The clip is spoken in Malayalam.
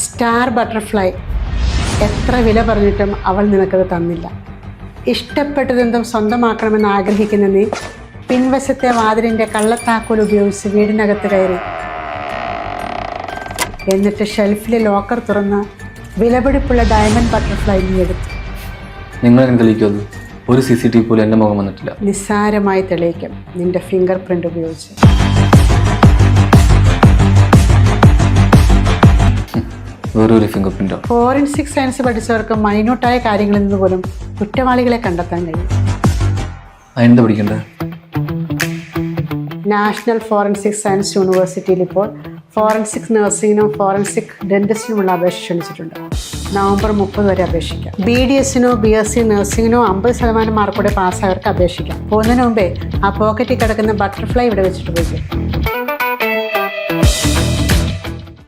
Star butterfly. എത്ര വില പറഞ്ഞിട്ടും അവൾ നിനക്കത് തന്നില്ല. ഇഷ്ടപ്പെട്ടതെന്തും സ്വന്തമാക്കണമെന്ന് ആഗ്രഹിക്കുന്ന നീ പിൻവശത്തെ വാതിലിൻ്റെ കള്ളത്താക്കോൽ ഉപയോഗിച്ച് വീടിനകത്ത് കയറി. എന്നിട്ട് ഷെൽഫിലെ ലോക്കർ തുറന്ന് വിലപിടിപ്പുള്ള ഡയമണ്ട് ബട്ടർഫ്ലൈ നീ എടുത്തു. നിങ്ങൾ തെളിയിക്കും. ഒരു CCTV പോലും എൻ്റെ മുഖം വന്നിട്ടില്ല. നിസ്സാരമായി തെളിയിക്കും, നിന്റെ ഫിംഗർ പ്രിന്റ് ഉപയോഗിച്ച്. വേറൊരു ഫിംഗർ പ്രിന്റോ? ഫോറൻസിക് സയൻസ് പഠിച്ചവർക്ക് മൈന്യൂട്ടായ കാര്യങ്ങളിൽ നിന്ന് പോലും കുറ്റവാളികളെ കണ്ടെത്താൻ കഴിയും. അതിനെന്താ പഠിക്കണ്ടേ? നാഷണൽ ഫോറൻസിക് സയൻസ് യൂണിവേഴ്സിറ്റിയിൽ ഇപ്പോൾ ഫോറൻസിക് നഴ്സിംഗിനും ഫോറൻസിക് ഡെന്റിസ്റ്റിനുമുള്ള അപേക്ഷ ക്ഷണിച്ചിട്ടുണ്ട്. നവംബർ 30 വരെ അപേക്ഷിക്കാം. BDSനോ BSc നഴ്സിംഗിനോ 50% മാർക്കോടെ പാസ്സായവർക്ക് അപേക്ഷിക്കാം. പോകുന്നതിന് മുമ്പേ ആ പോക്കറ്റിൽ കിടക്കുന്ന ബട്ടർഫ്ലൈ ഇവിടെ വെച്ചിട്ട് പോയി.